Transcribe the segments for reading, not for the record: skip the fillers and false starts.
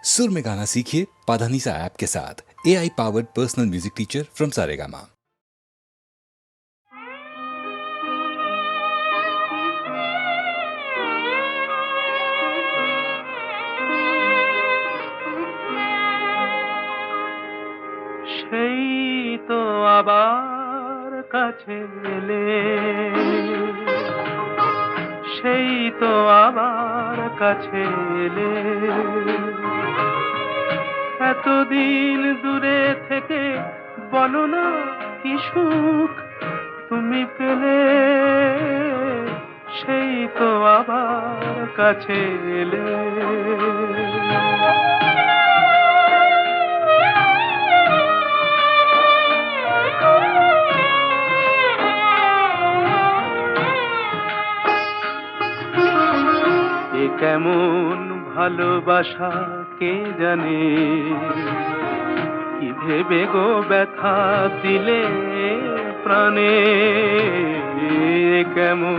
सुर में गाना सीखिए पाधानीसा ऐप के साथ। AI powered personal music teacher from Saregama. সেই তো আবার কাছে এলে, সেই তো আবার কাছে এলে, এতদিন দূরে থেকে বলো না কি সুখ তুমি পেলে, সেই তো আবার কাছে এলে। কেমন ভালোবাসা কে জানে, কি ভেবে গো ব্যথা দিলে প্রাণে। কেমন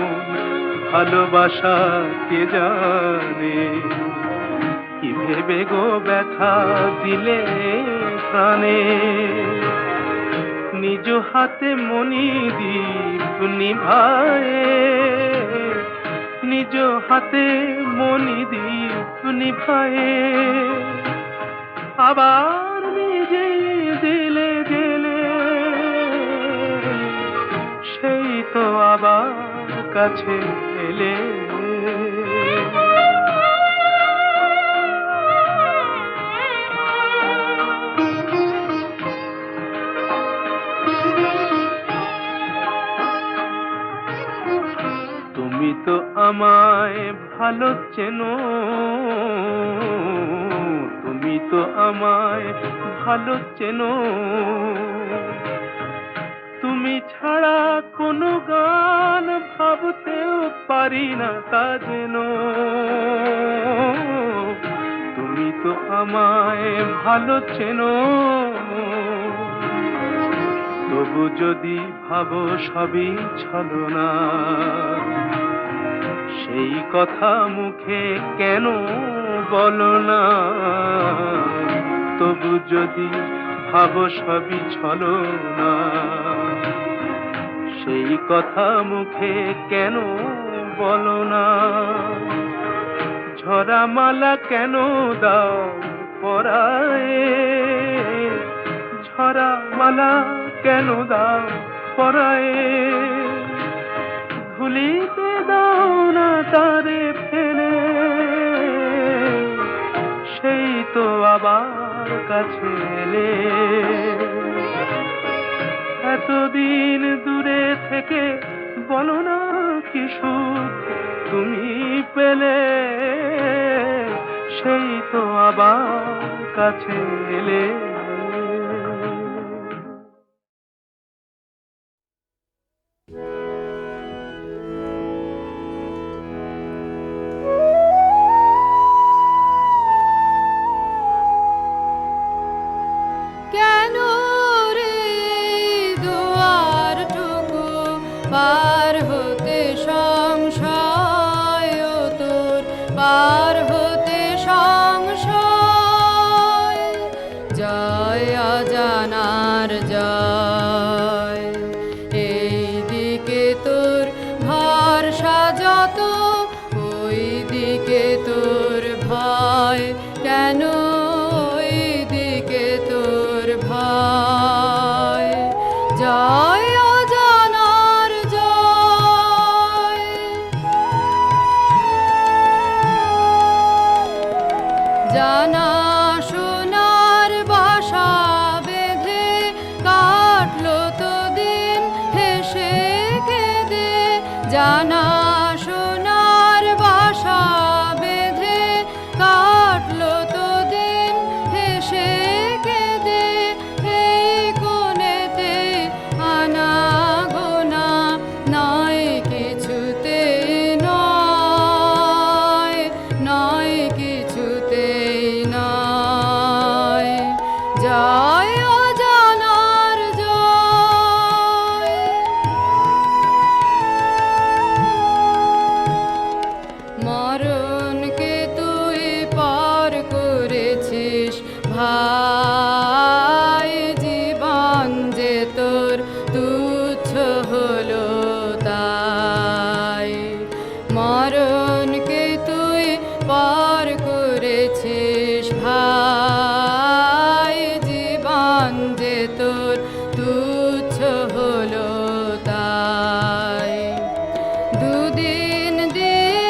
ভালোবাসা কে জানে, কি ভেবে গো ব্যথা দিলে প্রাণে। নিজ হাতে মণিদীপ নিভায়ে, নিজ হাতে মণিদীপ নিভায়ে, আবার নিজে দিলে জেলে, সেই তো আবার কাছে এলে। তুমি তো আমায় ভালো চেনো, তুমি তো আমায় ভালো চেনো, তুমি ছাড়া কোনো গান ভাবতেও পারি না তা যেন। তুমি তো আমায় ভালো চেনো, তবু যদি ভাবো সবই ছলনা, সেই কথা মুখে কেন বলো না। তবু যদি ভাবো সবই ছলনা, সেই কথা মুখে কেন বলো না। ঝরা মালা কেন দাও পরায়ে, ঝরা মালা কেন দাও পরায়ে। ভুলিতে দাও না তারে ফেলে, সেই তো আবার কাছে এলে। এতদিন দূরে থেকে বলো না কি সুখ তুমি পেলে, সেই তো আবার কাছে এলে। পার হতে সংশয় তোর, পার হতে সংশয়। জয় অজানার জয়, এই দিকে তোর ভরসা যত, ওই দিকে তোর ভয় কেন, ওই দিকে তোর ভয়। জয় জানা সোনার বাসা বেঁধে কাটলো তো দিন হেসে কেঁদে। জানা সোনার বাসা বেঁধে কাটলো তো দিন হেসে কেঁদে। এই কোণেতে আনা গোনা নয় কিছুতে, নয় নয় কিছুতে না। ভাই জীবন যে তোর তুচ্ছ হলো তাই মরণকে তুই পার করেছিস ভাই জীবন যে তোর তুচ্ছ হলো তাই দুদিন দিয়ে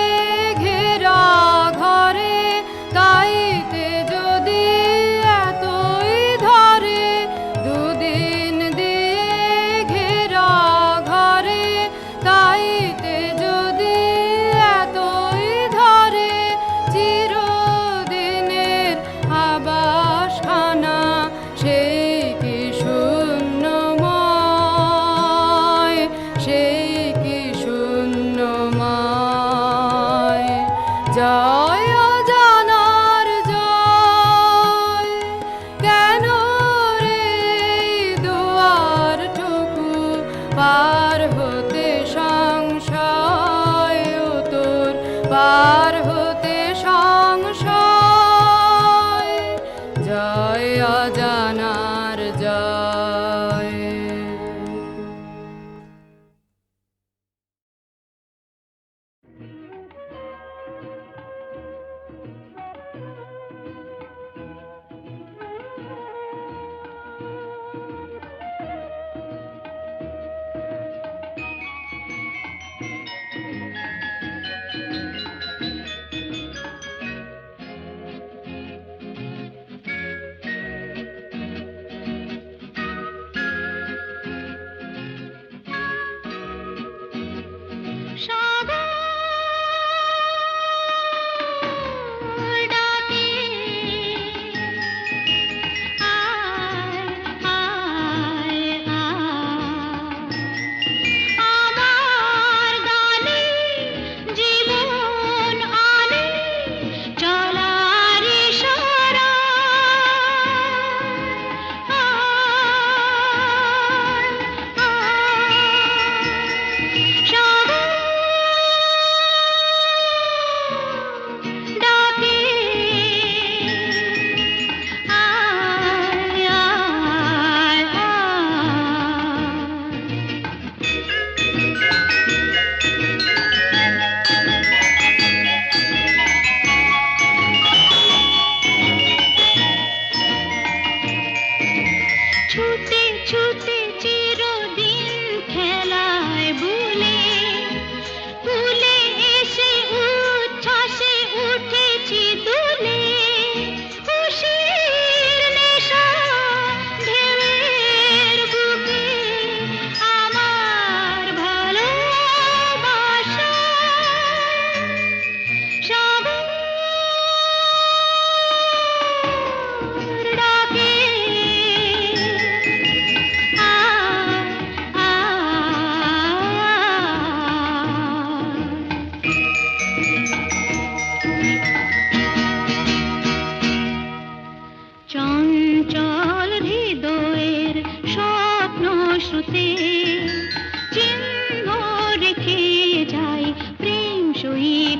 ঘেরা ঘরে তাইতে যদি এতই ধরে দুদিন দিয়ে ঘেরা ঘরে তাইতে যদি এতই ধরে চিরদিনের আবাসখানা সেই কি শূন্যময় সেই কি শূন্যময় জয় জানার জয় কেন রে দুয়ারটুকু পার হতে সংশয় ও তোর পার হতে সংশয় জয় জানার জয়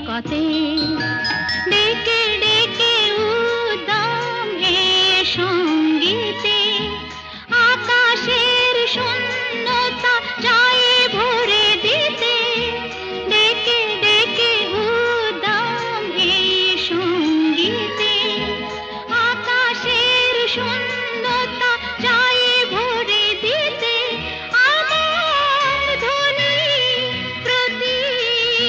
পথে ডেকে ডেকে উদ্দাম এ সঙ্গীতে আকাশের শূন্যতা যায় ভরে দিতে ডেকে ডেকে উদ্দাম এ সঙ্গীতে আকাশের শূন্যতা যায় ভরে দিতে আমার ধ্বনি প্রতিধ্বনি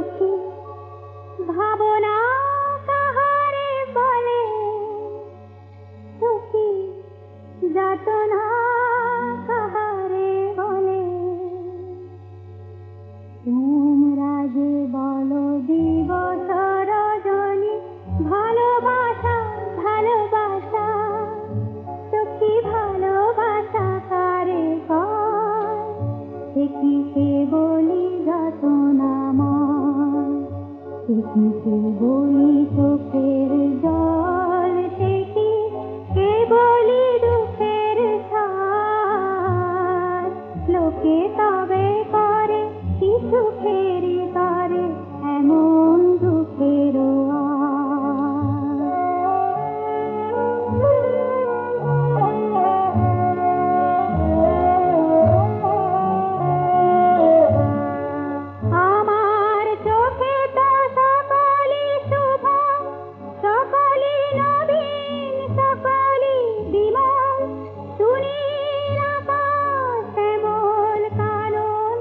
সখী ভাবনা কাহারে বলে সখী যাতনা কাহারে বলে তোমরা যে বলো দিবস রজনী ভালোবাসা ভালোবাসা সখী ভালোবাসা কারে কয় সে কি সে বলি যাতনা ময় সে কি সে বলি চোখের জল সে কি সে বলি দুঃখের ছাই লোকে তবে করে কি সুখেরই করে এমন দুঃখের আমার চোখে তো সকলি শুভ সকলি নবীন সকলি বিমল সুনীল আকাশ শ্যামল কানন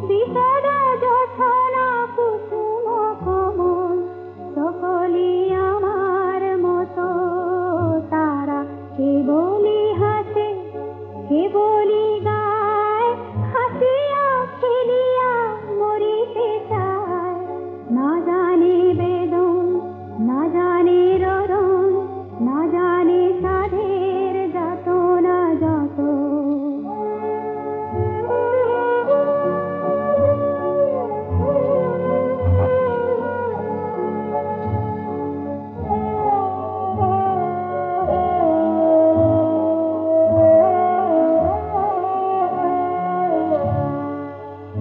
বিশদ জোছনা কুসুম কমল সকলি আমার মতো তারা কেবলি হাসে কেবলি গায় হাসিয়া খেলিয়া মরিতে চায় না জানে বেদন না জানে ররণ না জানে সাধের যাতনা যত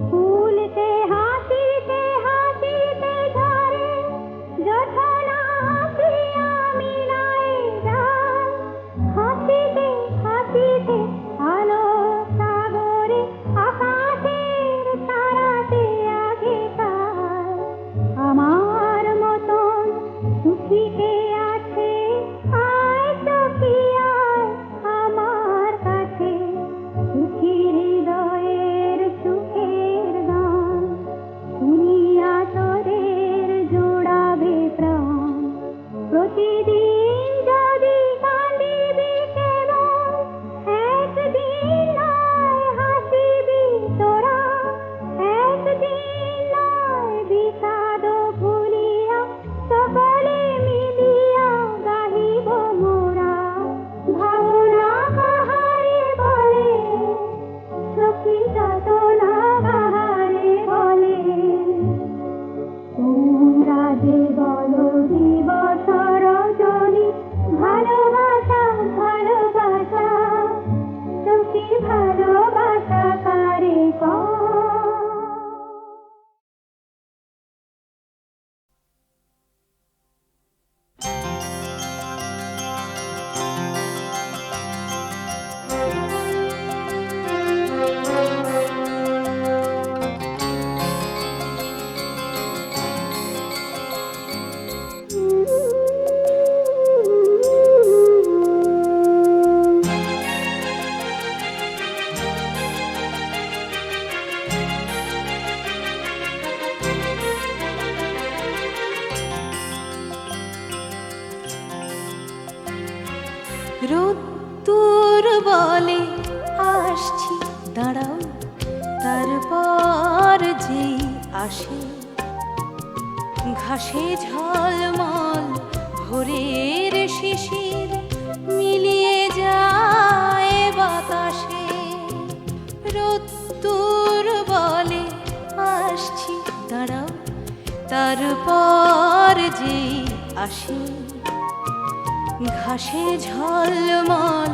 ফুলতে হাসিতে হাসিতে ঝরে যথনা হাসিয়া মিলায় যায় হাসিতে হাসিতে আলো সাগরে আকাশের তারাতে আগে পায় আমার মতন সুখী কে আছে আয় সখী আয় আমার কাছে সুখী হৃদয়ের সুখের গান শুনিয়া তোদের জোড়াবে প্রাণ প্রতিদিন যদি কান্দিবি কেবল একদিন নয় হাসিবি তোরা একদিন নয় বিষাদ ভুলিয়া সকলে মিলিয়া গাহিব মোরা ভাবনা কাহারে বলে সখী যাতনা কাহারে বলে তোমরা যে বলো দিবস রজনী ভালোবাসা ভালোবাসা সখী ভালোবাসা কারে কয় রোদ্দুর বলে আসছি দাঁড়াও তারপর যেই আসে ঘাসে ঝলমল ভোরের শিশির মিলিয়ে যায় বাতাসে রোদ্দুর বলে আসছি দাঁড়াও তারপর যেই আসে ঘাসে ঝলমল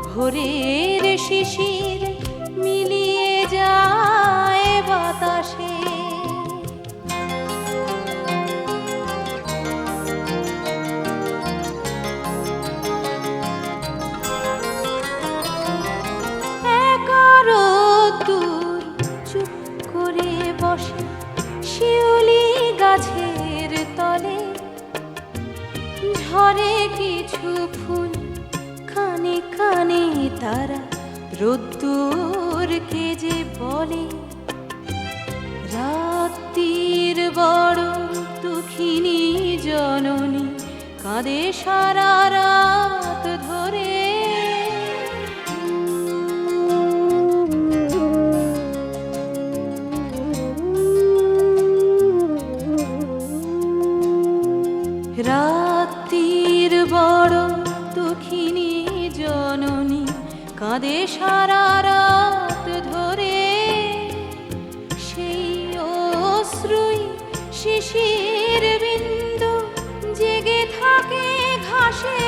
ভোরের শিশির মিলিয়ে যায় বাতাসে একারো দূর চুপ করে বসে শিউলি গাছের তলে ঝরে কিছু ফুল কানে কানে তারা রোদ্দুরকে যে বলে রাত্রির বড় কাঁদে সারা রাত ধরে। রাত্রির বড় দুঃখিনী জননী কাঁদে সারা রাত ধরে। সেই অশ্রুই শিশির বিন্দু জেগে থাকে ঘাসে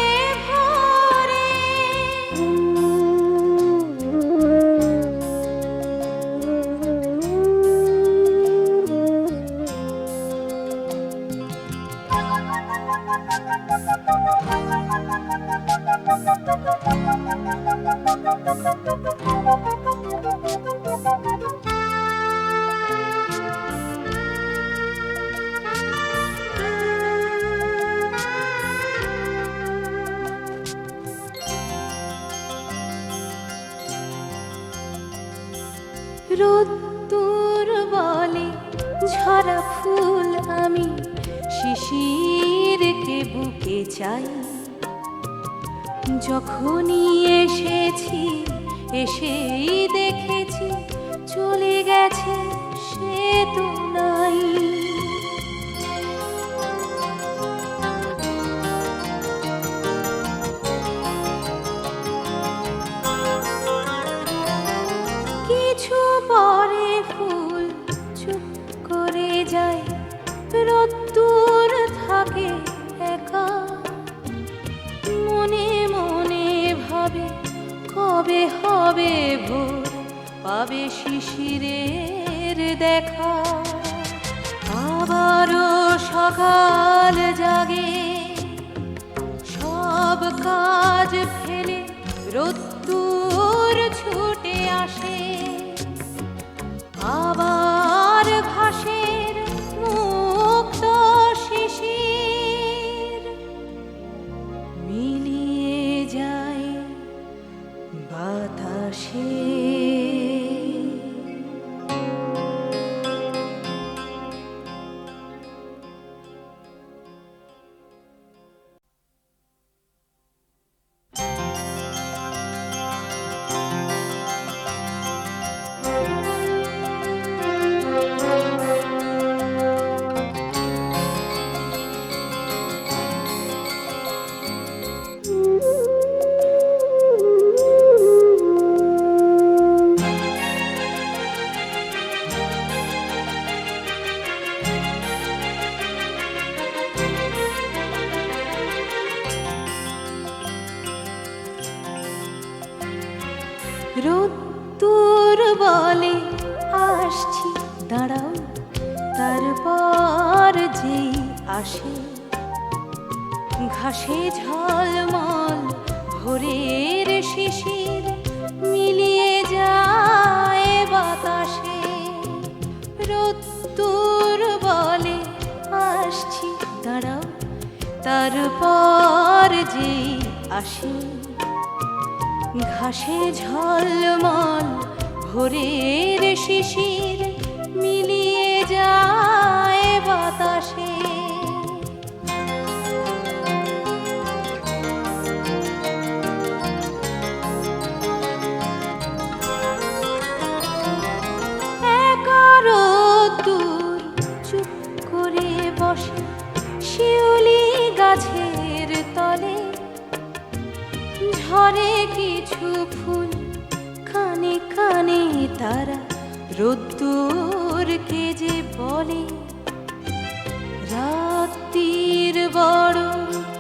ভরে। রোদ্দুর বলে ঝরা ফুল আমি শিশিরকে বুকে চাই। যখনই এসেছি এসেই দেখেছি চলে গেছে সে তো নাই। কিছু পরে ফুল চুপ করে যায়, রোদ্দুর থাকে একা। মনে মনে ভাবে কবে হবে ভোর, পাবে শিশিরের দেখা। আবারও সকাল জাগে, সব কাজ ফেলে রোদ্দুর ছুটে আসে। আবার ঘাসের মুক্ত শিশির মিলিয়ে যায় বাতাসে। রোদ্দুর বলে আসছি দাঁড়াও, তারপর যেই আসে ঘাসে ঝলমল ভোরের শিশির মিলিয়ে যায় বাতাসে। রোদ্দুর বলে আসছি দাঁড়াও, তারপর যেই আসে ঘাসে ঝলমল ভোরের শিশির মিলিয়ে যায় বাতাসে। একা রোদ্দুর চুপ করে বসে শিউলি গাছের তলে। ঝরে কিছু ফুল কানে কানে তারা রোদ্দুরকে যে বলে। রাত্রির বড়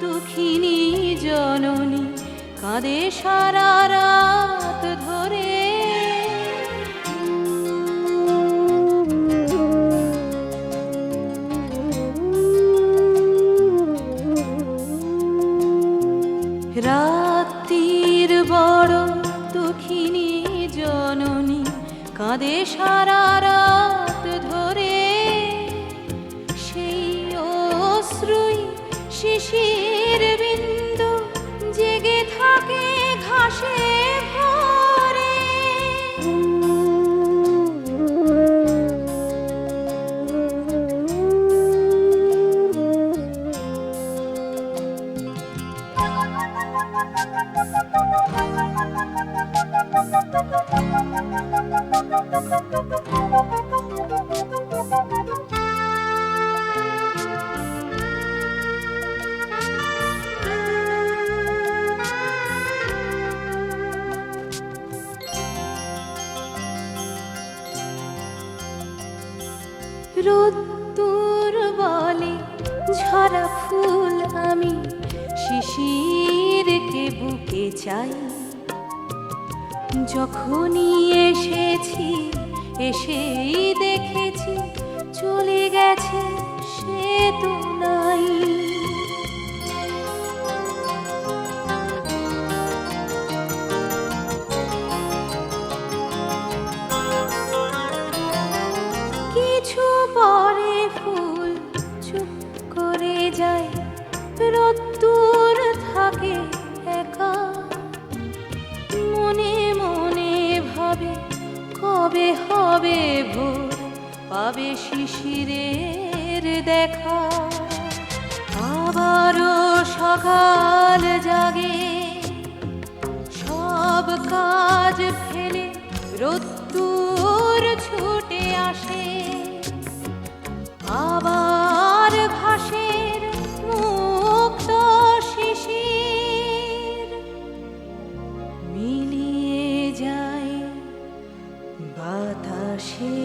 দুঃখিনী জননী কাঁদে সারা রাত ধরে। রাত্রির বড় দুঃখিনী জননী কাঁদে সারা রাত ধরে। সেই অশ্রুই শিশির বিন্দু জেগে থাকে ঘাসে ভরে। রোদ্দুর বলে ঝরা ফুল আমি শিশিরকে বুকে চাই। যখনই এসেছি এসেই দেখেছি চলে গেছে সে তো নাই। কিছু পরে ফুল চুপ করে যায়, রোদ্দুর থাকে একা। মনে মনে ভাবে কবে হবে ভোর, পাবে শিশিরের দেখা। আবারও সকাল জাগে, সব কাজ ফেলে রোদ্দুর ছুটে আসে। আবার ঘাসের মুক্ত শিশির মিলিয়ে যায় বাতাসে।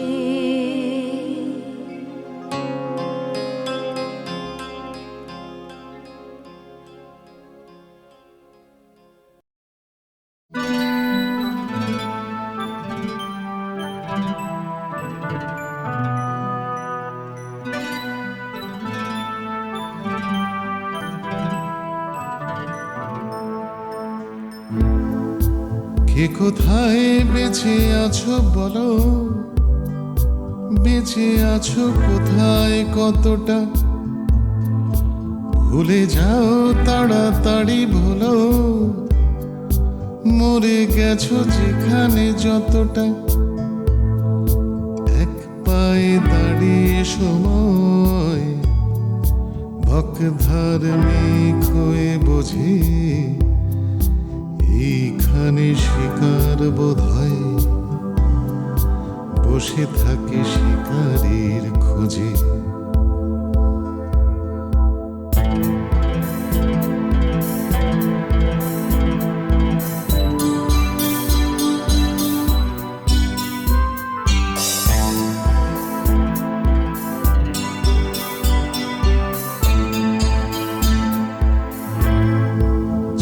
কে কোথায় বেঁচে আছো বলো, বেঁচে আছো কোথায় কতটা? ভুলে যাও তাড়াতাড়ি ভুলো, মরে গেছো যেখানে যতটা। এক পায়ে দাঁড়িয়ে সময় বক ধার্মিক হয়ে বোঝে, এইখানে শিকার বোধ হয় বসে থাকে শিকারীর খোঁজে।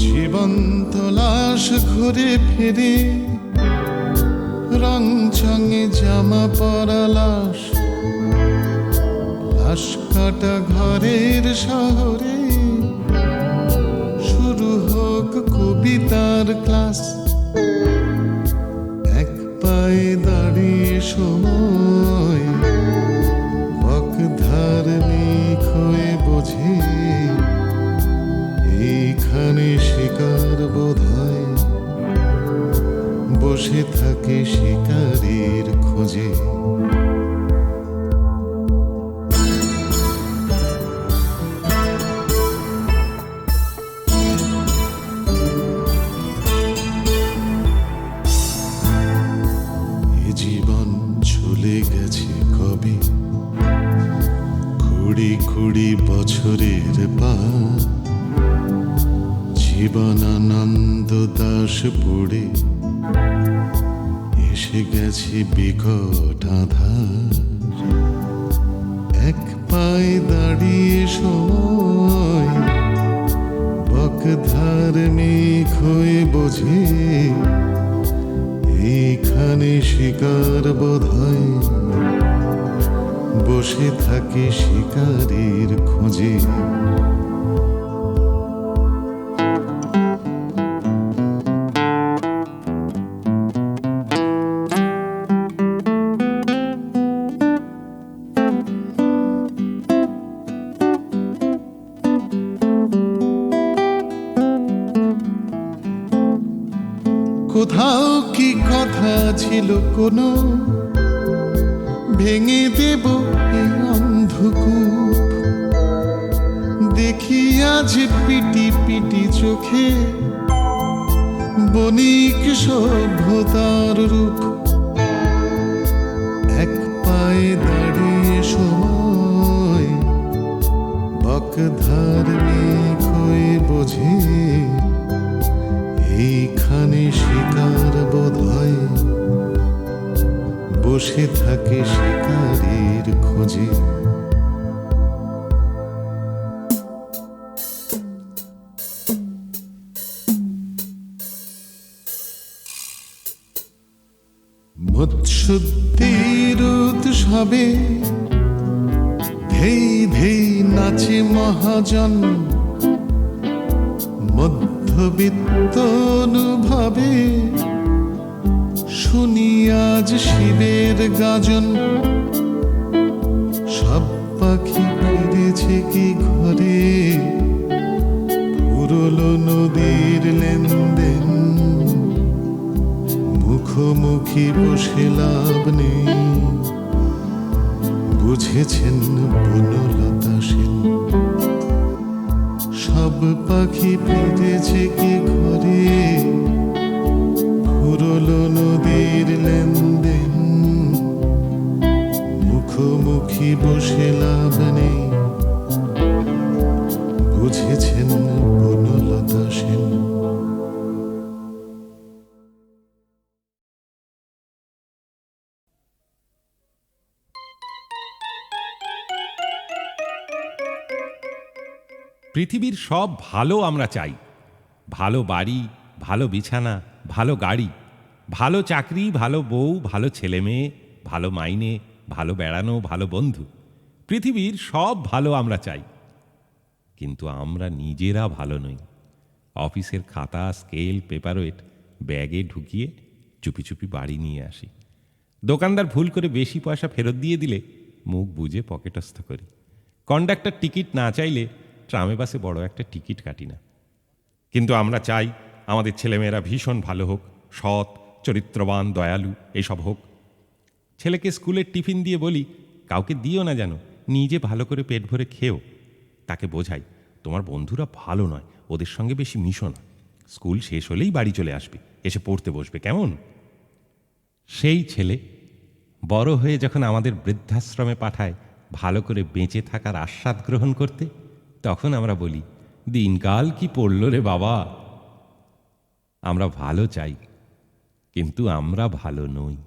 জীবন্ত লাশ ঘুরে ফিরে, রং চঙে জামা পরা লাশ। লাশ কাটা ঘরের শহরে শুরু হোক কবিতার ক্লাস। এক পায়ে দাঁড়িয়ে সময় বক ধার্মিক হয়ে বোঝে, এইখানে শিকার বোধ হয় বসে থাকে শিকারীর খোঁজে। এ জীবন চলে গেছে কবে, 20 বছরের পার। জীবনানন্দ দাস পড়ে এসে গেছে বিকট আধার। এক পায়ে দাঁড়িয়ে সময় বক ধার্মিক হয়ে বোঝে, এইখানে শিকার বোধ হয় বসে থাকে শিকারীর খোঁজে। কোথাও কি কথা ছিল কোনো, ভেঙে দেব এই অন্ধকূপ। দেখি আজ পিটি পিটি চোখে বণিক সভ্যতার রূপ। এক দাঁড়িয়ে সময় বকধার্মিক হয়ে বোঝে এইখানে শিকার বোধ হয়, বসে থাকে শিকারের খোঁজে। মৎস্যুদ্ধির উৎসবে ধেই ধেই নাচে মহাজন, মধ্যবিত্ত অনুভবে শুনি আজ শিবের গাজন। সব পাখি ফিরেছে কি ঘরে, পুরলো নদীর লেনদেন, মুখোমুখি বসে লাভ নেই, বুঝেছেন বনলতা সেন। সব পাখি ফিরেছে কি ঘরে, পুরলো নদীর লেনদেন, মুখোমুখি বসে লাভ নেই, বুঝেছেন বনলতা সেন। পৃথিবীর সব ভালো আমরা চাই, ভালো বাড়ি, ভালো বিছানা, ভালো গাড়ি, ভালো চাকরি, ভালো বউ, ভালো ছেলে মেয়ে, ভালো মাইনে, ভালো বেড়ানো, ভালো বন্ধু। পৃথিবীর সব ভালো আমরা চাই, কিন্তু আমরা নিজেরা ভালো নই। অফিসের খাতা, স্কেল, পেপারওয়েট ব্যাগে ঢুকিয়ে চুপি চুপি বাড়ি নিয়ে আসি। দোকানদার ভুল করে বেশি পয়সা ফেরত দিয়ে দিলে মুখ বুজে পকেটস্থ করি। কন্ডাক্টর টিকিট না চাইলে ট্রামে বাসে বড় একটা টিকিট কাটি না। কিন্তু আমরা চাই আমাদের ছেলেমেয়েরা ভীষণ ভালো হোক, সৎ, চরিত্রবান, দয়ালু এসব হোক। ছেলেকে স্কুলের টিফিন দিয়ে বলি, কাউকে দিও না যেন, নিজে ভালো করে পেট ভরে খেও। তাকে বোঝাই, তোমার বন্ধুরা ভালো নয়, ওদের সঙ্গে বেশি মিশো না। স্কুল শেষ হলেই বাড়ি চলে আসবে, এসে পড়তে বসবে, কেমন? সেই ছেলে বড় হয়ে যখন আমাদের বৃদ্ধাশ্রমে পাঠায় ভালো করে বেঁচে থাকার আস্বাদ গ্রহণ করতে, তখন আমরা বলি, দিনকাল কি পড়ল রে বাবা। আমরা ভালো চাই, কিন্তু আমরা ভালো নই।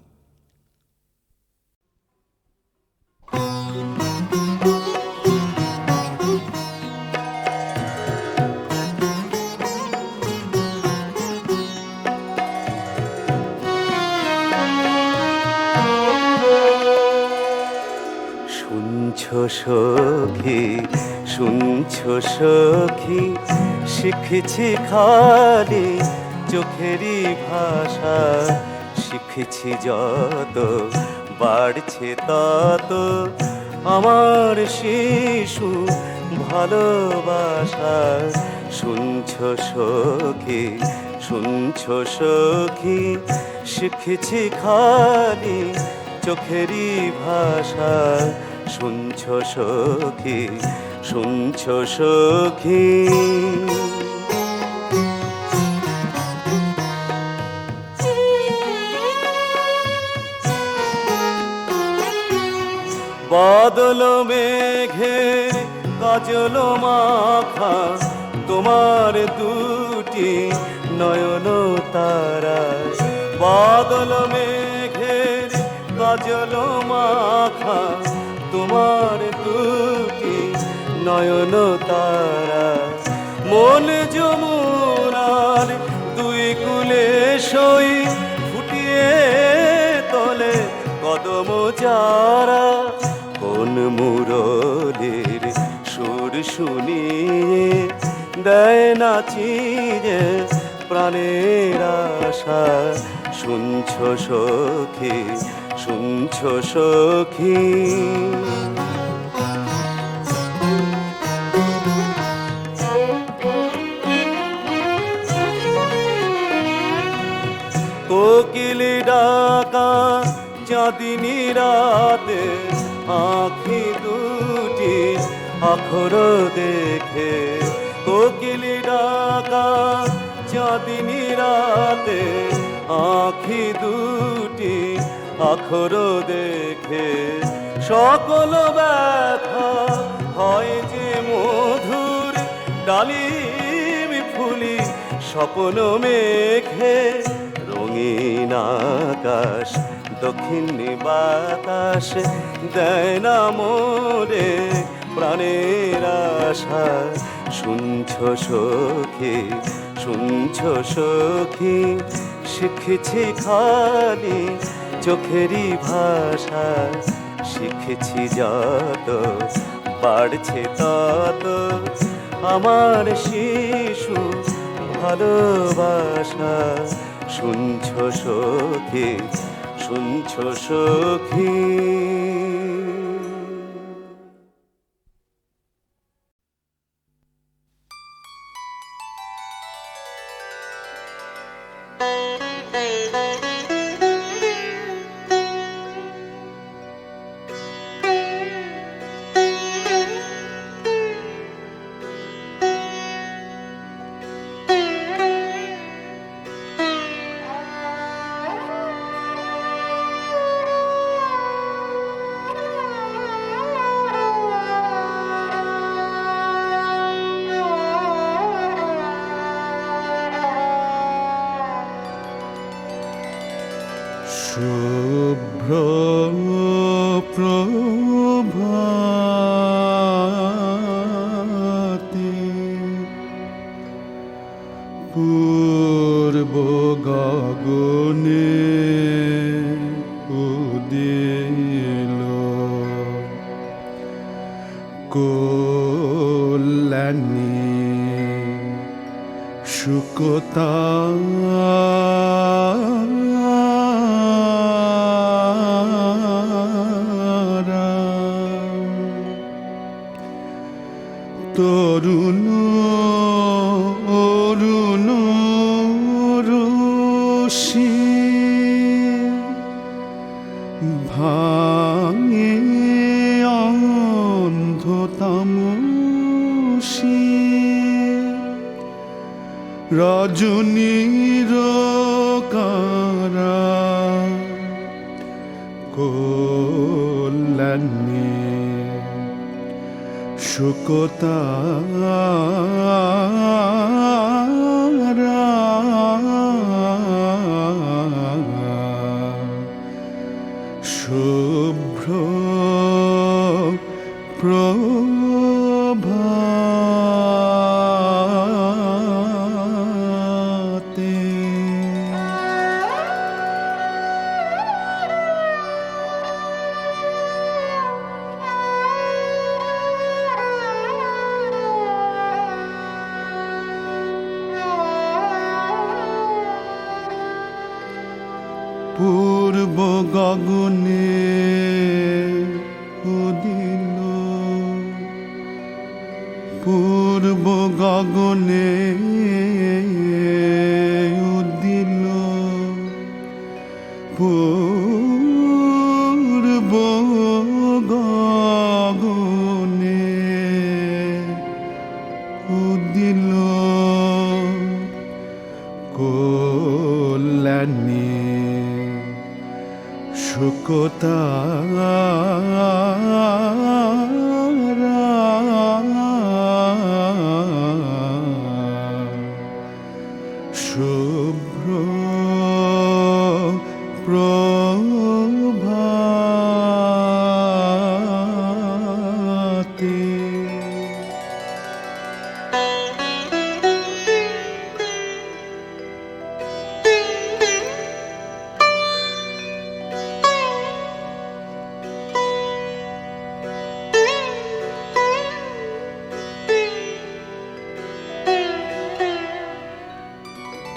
শুনছো সখী, শুনছো সখী, শিখেছি খালি চোখেরই ভাষা। শিখেছি যত বাড়ছে তত আমার শিশু ভালোবাসা। শুনছো সখী, শুনছো সখী, শিখেছি খালি চোখেরই ভাষা। শুনছো সখী, শুনছো সখী। বাদল মেঘের কাজল মাখা তোমার দুটি নয়ন তারা। বাদল মেঘের কাজল মাখা তোমার দুটি নয়ন তারা। মন যমুনার দুই কূলে সই ফুটিয়ে তোলে কদম চারা। কোন মুরলির সুর শুনিয়ে দেয় নাচিয়ে প্রাণের আশা। শুনছো সখী, শুনছো সখী। কোকিল ডাকা চাঁদিনী রাতে আঁখি দুটি আখর দেখে। কোকিল ডাকা চাঁদিনী রাতে আঁখি দুটি আখর দেখে। সকল ব্যথা হয় যে মধুর, ডালিম ফুলি স্বপ্ন মেঘে, রঙিন আকাশ দক্ষিণ বাতাস দেয় না মোরে প্রাণের আশা। শুনছ সখী, শুনছ সখী, শিখেছি খালি চোখেরই ভাষা। শিখেছি যত বাড়ছে তত আমার শিশু ভালোবাসা। শুনছ সখী, শুনছ সখী। শুভ্র প্রভাতে পূর্ব গগনে উদিল কল্যাণী শুকতা তরুণ অরুণ রশি ভাঙে অন্ধতামসি রজনীর কারা কল্যাণী শুকতা শুভ্র প্রভাতে পূর্ব গগনে উদিল পূর্ব গগনে উদিল পূর্ব গগনে উদিল কল্যাণী শুকতা শুভ্র প্রভাতে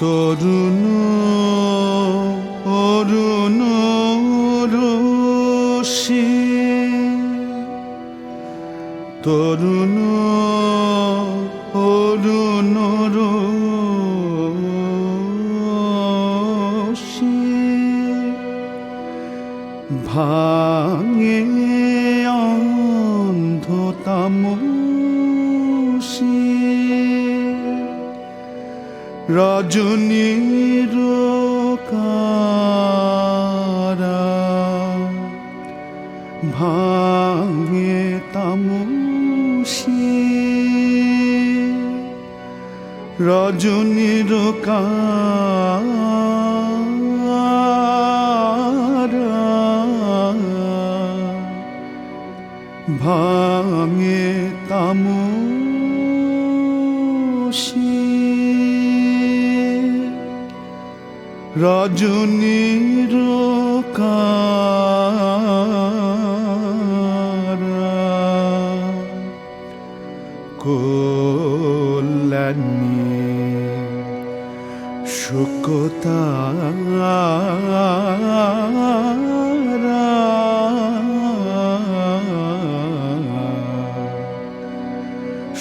তরুণ অরুণ রশি তরুণ অরুণ রশি ভাঙে অন্ধতামসি রজনীর কারা ভাঙে তামসী রজনীর কারা ভাঙে তামসী রজনীর কারা কল্যাণী শুকতারা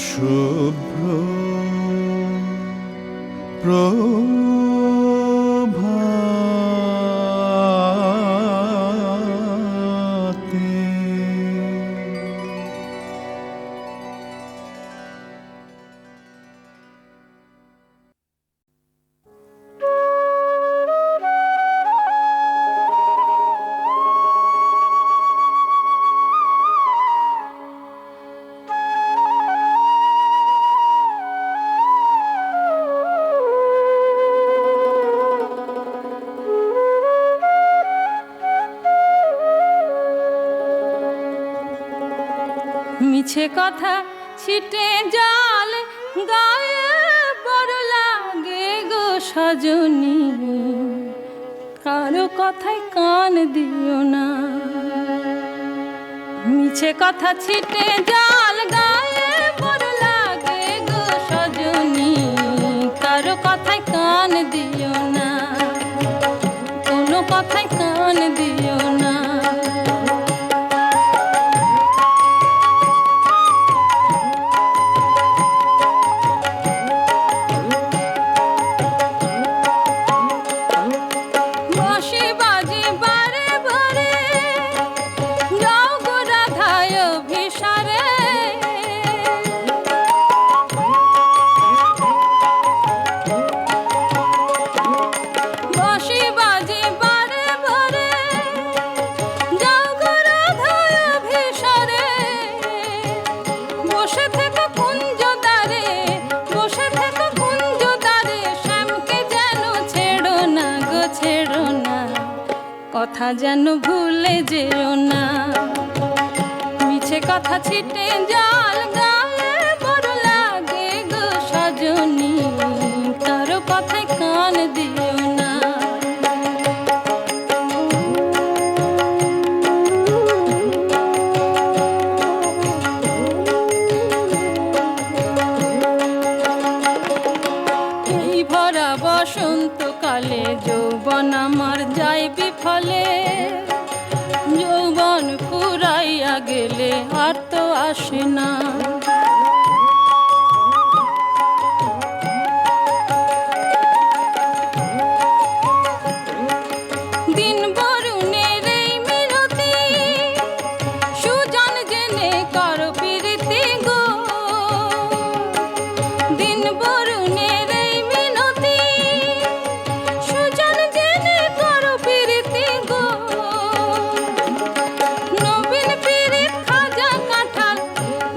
শুভ্র প্রভাতে মিছে কথা ছিটে জাল গায়ে বড় লাগে গো সজনী, কারো কথায় কান দিও না। মিছে কথা ছিটে জাল গায়ে বড় লাগে গো সজনী, কারো কথায় কান দিও না, কোনো কথায় কান দিও না। কথা যেন ভুলে যেও না। মিছে কথা ছিটে জাল গায়ে বড় লাগে গো সজনী, কারো কথায় কান দিও না। এই ভরা বসন্তকালে যৌবন আমার যায় বিফলে, যৌবন ফুরাইয়া গেলে আর তো আসে না। দিন বরুণের এই মিনতি সুজন জেনে করো প্রীতি গো, দিন বরুণের এই মিনতি সুজন জেনে করো প্রীতি গো। নবীন পীড়িত খাজা কাঁঠাল,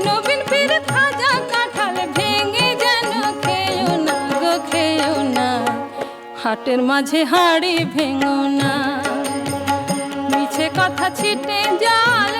নবীন পীড়িত খাজা কাঁঠাল ভেঙে যেন খেও না গো, খেও না, হাটের মাঝে হাড়ি ভেঙো না। মিছে কথা ছিটে জাল